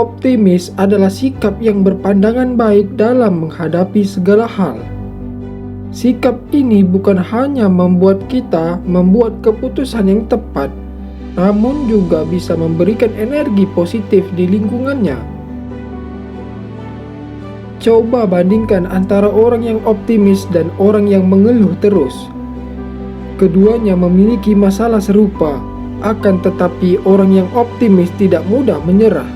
Optimis adalah sikap yang berpandangan baik dalam menghadapi segala hal. Sikap ini bukan hanya membuat kita membuat keputusan yang tepat, namun juga bisa memberikan energi positif di lingkungannya. Coba bandingkan antara orang yang optimis dan orang yang mengeluh terus. Keduanya memiliki masalah serupa, akan tetapi orang yang optimis tidak mudah menyerah.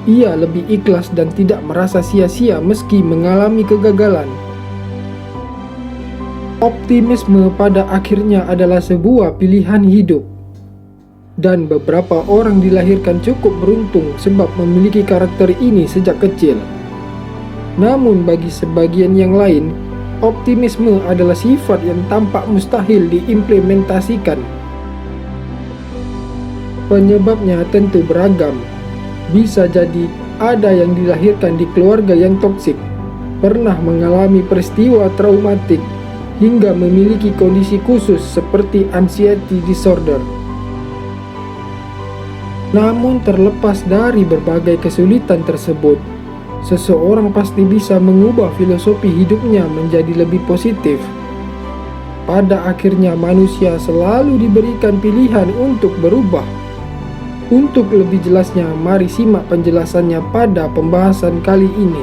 Ia lebih ikhlas dan tidak merasa sia-sia meski mengalami kegagalan. Optimisme pada akhirnya adalah sebuah pilihan hidup. Dan beberapa orang dilahirkan cukup beruntung sebab memiliki karakter ini sejak kecil. Namun bagi sebagian yang lain, optimisme adalah sifat yang tampak mustahil diimplementasikan. Penyebabnya tentu beragam. Bisa jadi ada yang dilahirkan di keluarga yang toksik, pernah mengalami peristiwa traumatik, hingga memiliki kondisi khusus seperti anxiety disorder. Namun terlepas dari berbagai kesulitan tersebut, seseorang pasti bisa mengubah filosofi hidupnya menjadi lebih positif. Pada akhirnya manusia selalu diberikan pilihan untuk berubah. Untuk lebih jelasnya, mari simak penjelasannya pada pembahasan kali ini.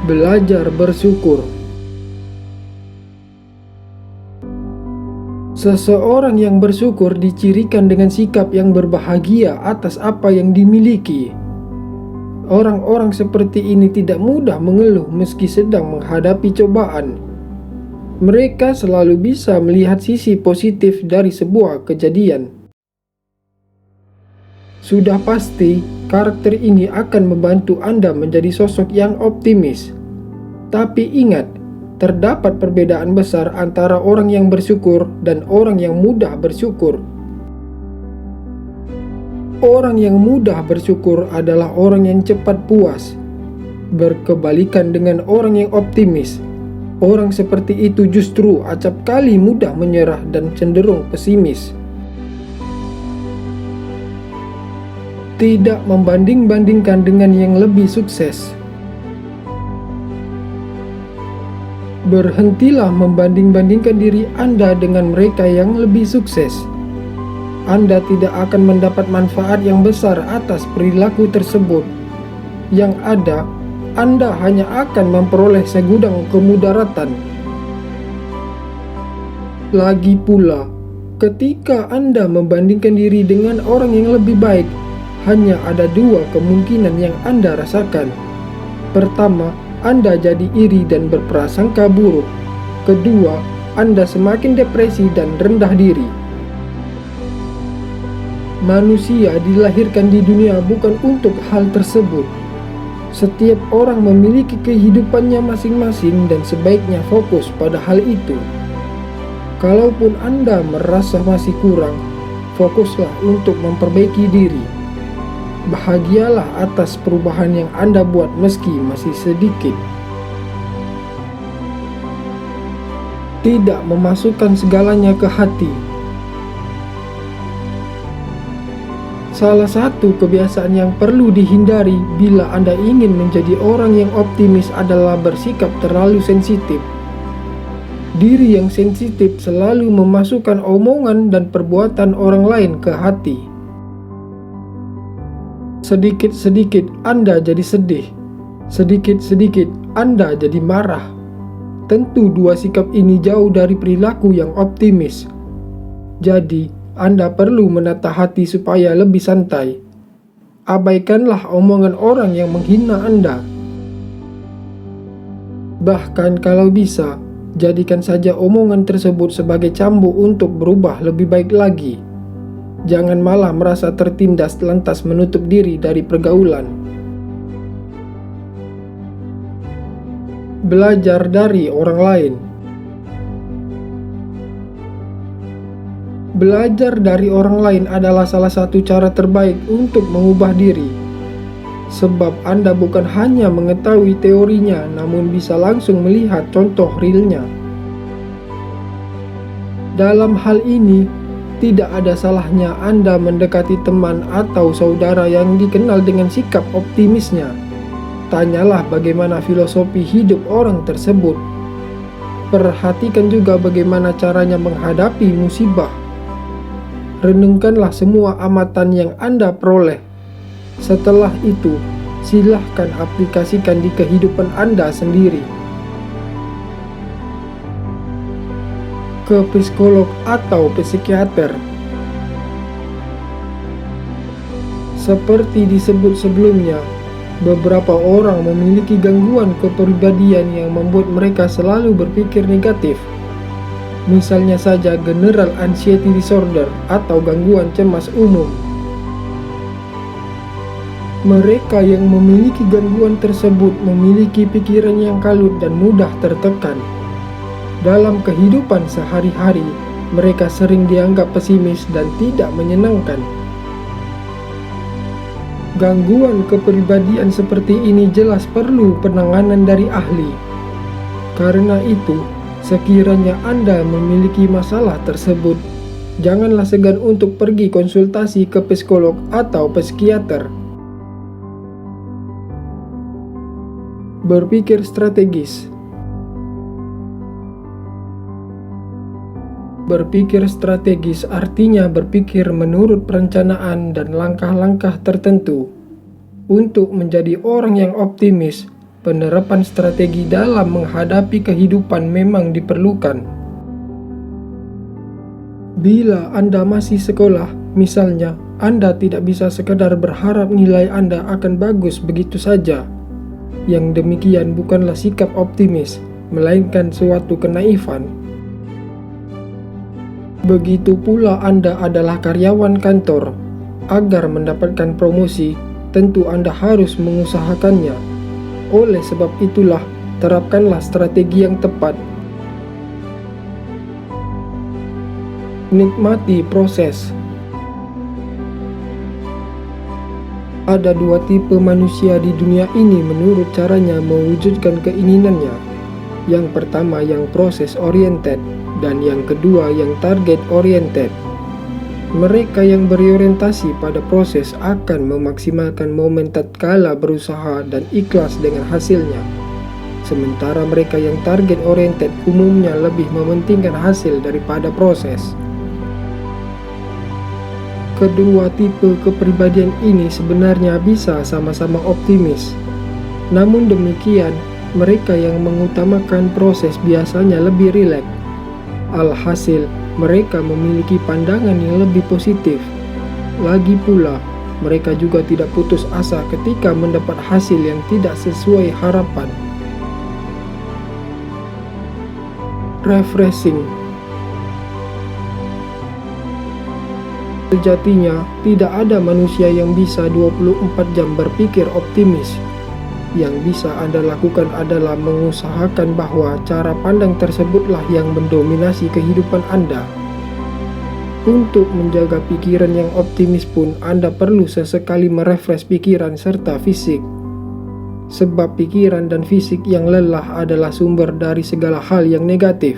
Belajar bersyukur. Seseorang yang bersyukur dicirikan dengan sikap yang berbahagia atas apa yang dimiliki. Orang-orang seperti ini tidak mudah mengeluh meski sedang menghadapi cobaan. Mereka selalu bisa melihat sisi positif dari sebuah kejadian. Sudah pasti, karakter ini akan membantu Anda menjadi sosok yang optimis. Tapi ingat, terdapat perbedaan besar antara orang yang bersyukur dan orang yang mudah bersyukur. Orang yang mudah bersyukur adalah orang yang cepat puas, berkebalikan dengan orang yang optimis. Orang seperti itu justru acap kali mudah menyerah dan cenderung pesimis. Tidak membanding-bandingkan dengan yang lebih sukses. Berhentilah membanding-bandingkan diri Anda dengan mereka yang lebih sukses. Anda tidak akan mendapat manfaat yang besar atas perilaku tersebut. Yang ada, Anda hanya akan memperoleh segudang kemudaratan. Lagi pula, ketika Anda membandingkan diri dengan orang yang lebih baik, hanya ada dua kemungkinan yang Anda rasakan. Pertama, Anda jadi iri dan berprasangka buruk. Kedua, Anda semakin depresi dan rendah diri. Manusia dilahirkan di dunia bukan untuk hal tersebut. Setiap orang memiliki kehidupannya masing-masing dan sebaiknya fokus pada hal itu. Kalaupun Anda merasa masih kurang, fokuslah untuk memperbaiki diri. Bahagialah atas perubahan yang Anda buat meski masih sedikit. Tidak memasukkan segalanya ke hati. Salah satu kebiasaan yang perlu dihindari bila Anda ingin menjadi orang yang optimis adalah bersikap terlalu sensitif. Diri yang sensitif selalu memasukkan omongan dan perbuatan orang lain ke hati. Sedikit-sedikit Anda jadi sedih. Sedikit-sedikit Anda jadi marah. Tentu dua sikap ini jauh dari perilaku yang optimis. Jadi, Anda perlu menata hati supaya lebih santai. Abaikanlah omongan orang yang menghina Anda. Bahkan kalau bisa, jadikan saja omongan tersebut sebagai cambuk untuk berubah lebih baik lagi. Jangan malah merasa tertindas lantas menutup diri dari pergaulan. Belajar dari orang lain. Belajar dari orang lain adalah salah satu cara terbaik untuk mengubah diri. Sebab Anda bukan hanya mengetahui teorinya, namun bisa langsung melihat contoh realnya. Dalam hal ini, Tidak ada salahnya Anda mendekati teman atau saudara yang dikenal dengan sikap optimisnya. Tanyalah bagaimana filosofi hidup orang tersebut. Perhatikan juga bagaimana caranya menghadapi musibah. Renungkanlah semua amatan yang Anda peroleh. Setelah itu, silahkan aplikasikan di kehidupan Anda sendiri. Ke psikolog atau psikiater. Seperti disebut sebelumnya, beberapa orang memiliki gangguan kepribadian yang membuat mereka selalu berpikir negatif. Misalnya saja general anxiety disorder atau gangguan cemas umum. Mereka yang memiliki gangguan tersebut memiliki pikiran yang kalut dan mudah tertekan. Dalam kehidupan sehari-hari, mereka sering dianggap pesimis dan tidak menyenangkan. Gangguan kepribadian seperti ini jelas perlu penanganan dari ahli. Karena itu, sekiranya Anda memiliki masalah tersebut, janganlah segan untuk pergi konsultasi ke psikolog atau psikiater. Berpikir strategis. Berpikir strategis artinya berpikir menurut perencanaan dan langkah-langkah tertentu. Untuk menjadi orang yang optimis, penerapan strategi dalam menghadapi kehidupan memang diperlukan. Bila Anda masih sekolah, misalnya, Anda tidak bisa sekadar berharap nilai Anda akan bagus begitu saja. Yang demikian bukanlah sikap optimis, melainkan suatu kenaifan. Begitu pula Anda adalah karyawan kantor. Agar mendapatkan promosi, tentu Anda harus mengusahakannya. Oleh sebab itulah, terapkanlah strategi yang tepat. Nikmati proses. Ada dua tipe manusia di dunia ini menurut caranya mewujudkan keinginannya. Yang pertama yang proses oriented, dan yang kedua yang target oriented. Mereka yang berorientasi pada proses akan memaksimalkan momen tatkala berusaha dan ikhlas dengan hasilnya. Sementara mereka yang target oriented umumnya lebih mementingkan hasil daripada proses. Kedua tipe kepribadian ini sebenarnya bisa sama-sama optimis. Namun demikian, mereka yang mengutamakan proses biasanya lebih rileks. Alhasil, mereka memiliki pandangan yang lebih positif. Lagi pula, mereka juga tidak putus asa ketika mendapat hasil yang tidak sesuai harapan. Refreshing. Sejatinya, tidak ada manusia yang bisa 24 jam berpikir optimis. Yang bisa Anda lakukan adalah mengusahakan bahwa cara pandang tersebutlah yang mendominasi kehidupan Anda. Untuk menjaga pikiran yang optimis pun Anda perlu sesekali merefresh pikiran serta fisik. Sebab pikiran dan fisik yang lelah adalah sumber dari segala hal yang negatif.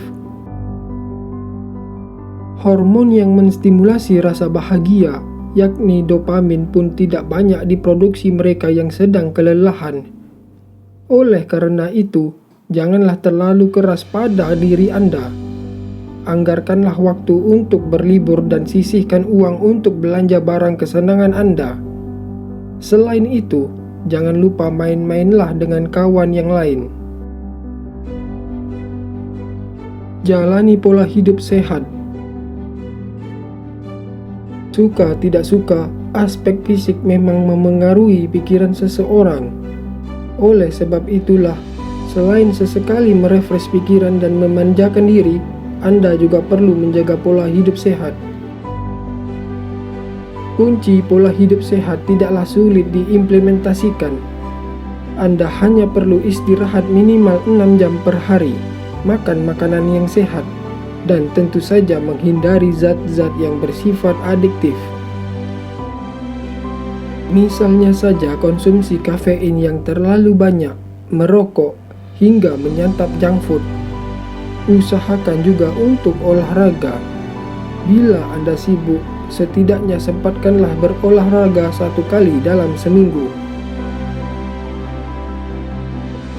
Hormon yang menstimulasi rasa bahagia, yakni dopamin pun tidak banyak diproduksi mereka yang sedang kelelahan. Oleh karena itu, janganlah terlalu keras pada diri Anda. Anggarkanlah waktu untuk berlibur dan sisihkan uang untuk belanja barang kesenangan Anda. Selain itu, jangan lupa main-mainlah dengan kawan yang lain. Jalani pola hidup sehat. Suka tidak suka, aspek fisik memang memengaruhi pikiran seseorang. Oleh sebab itulah, selain sesekali merefresh pikiran dan memanjakan diri, Anda juga perlu menjaga pola hidup sehat. Kunci pola hidup sehat tidaklah sulit diimplementasikan. Anda hanya perlu istirahat minimal 6 jam per hari, makan makanan yang sehat, dan tentu saja menghindari zat-zat yang bersifat adiktif. Misalnya saja konsumsi kafein yang terlalu banyak, merokok, hingga menyantap junk food. Usahakan juga untuk olahraga. Bila Anda sibuk, setidaknya sempatkanlah berolahraga 1 kali dalam seminggu.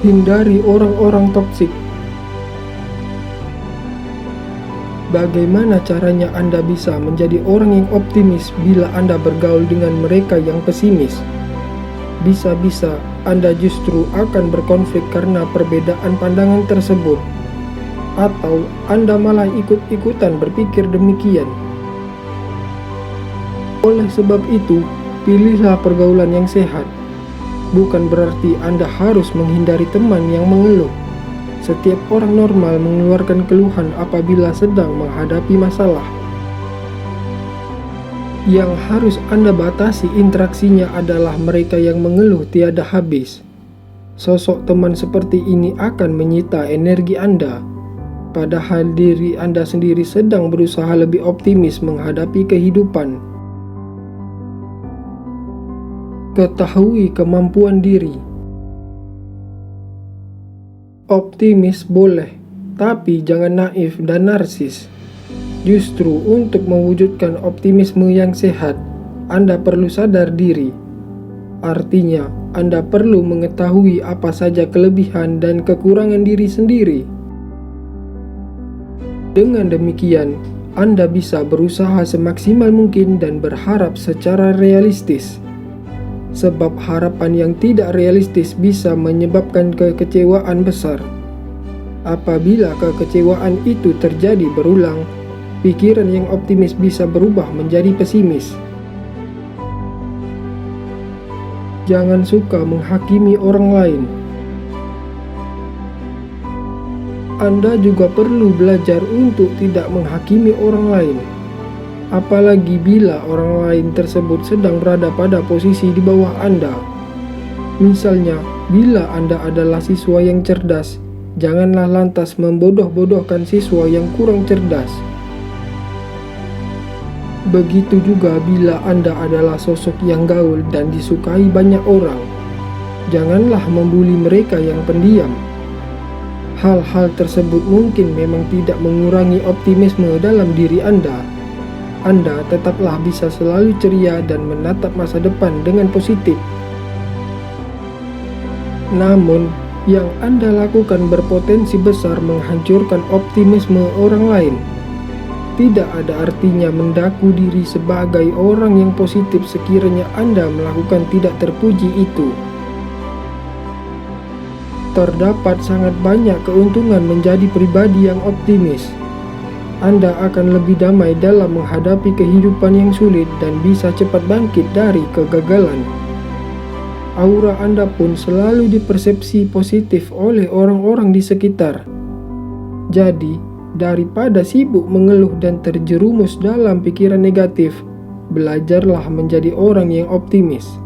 Hindari orang-orang toksik. Bagaimana caranya Anda bisa menjadi orang yang optimis bila Anda bergaul dengan mereka yang pesimis? Bisa-bisa Anda justru akan berkonflik karena perbedaan pandangan tersebut. Atau Anda malah ikut-ikutan berpikir demikian. Oleh sebab itu, pilihlah pergaulan yang sehat. Bukan berarti Anda harus menghindari teman yang mengeluh. Setiap orang normal mengeluarkan keluhan apabila sedang menghadapi masalah. Yang harus Anda batasi interaksinya adalah mereka yang mengeluh tiada habis. Sosok teman seperti ini akan menyita energi Anda, padahal diri Anda sendiri sedang berusaha lebih optimis menghadapi kehidupan. Ketahui kemampuan diri. Optimis boleh, tapi jangan naif dan narsis. Justru untuk mewujudkan optimisme yang sehat, Anda perlu sadar diri. Artinya, Anda perlu mengetahui apa saja kelebihan dan kekurangan diri sendiri. Dengan demikian, Anda bisa berusaha semaksimal mungkin dan berharap secara realistis. Sebab harapan yang tidak realistis bisa menyebabkan kekecewaan besar. Apabila kekecewaan itu terjadi berulang, pikiran yang optimis bisa berubah menjadi pesimis. Jangan suka menghakimi orang lain. Anda juga perlu belajar untuk tidak menghakimi orang lain. Apalagi bila orang lain tersebut sedang berada pada posisi di bawah Anda. Misalnya, bila Anda adalah siswa yang cerdas, janganlah lantas membodoh-bodohkan siswa yang kurang cerdas. Begitu juga bila Anda adalah sosok yang gaul dan disukai banyak orang. Janganlah membuli mereka yang pendiam. Hal-hal tersebut mungkin memang tidak mengurangi optimisme dalam diri Anda. Anda tetaplah bisa selalu ceria dan menatap masa depan dengan positif. Namun, yang Anda lakukan berpotensi besar menghancurkan optimisme orang lain. Tidak ada artinya mendaku diri sebagai orang yang positif sekiranya Anda melakukan tidak terpuji itu. Terdapat sangat banyak keuntungan menjadi pribadi yang optimis. Anda akan lebih damai dalam menghadapi kehidupan yang sulit dan bisa cepat bangkit dari kegagalan. Aura Anda pun selalu dipersepsi positif oleh orang-orang di sekitar. Jadi, daripada sibuk mengeluh dan terjerumus dalam pikiran negatif, belajarlah menjadi orang yang optimis.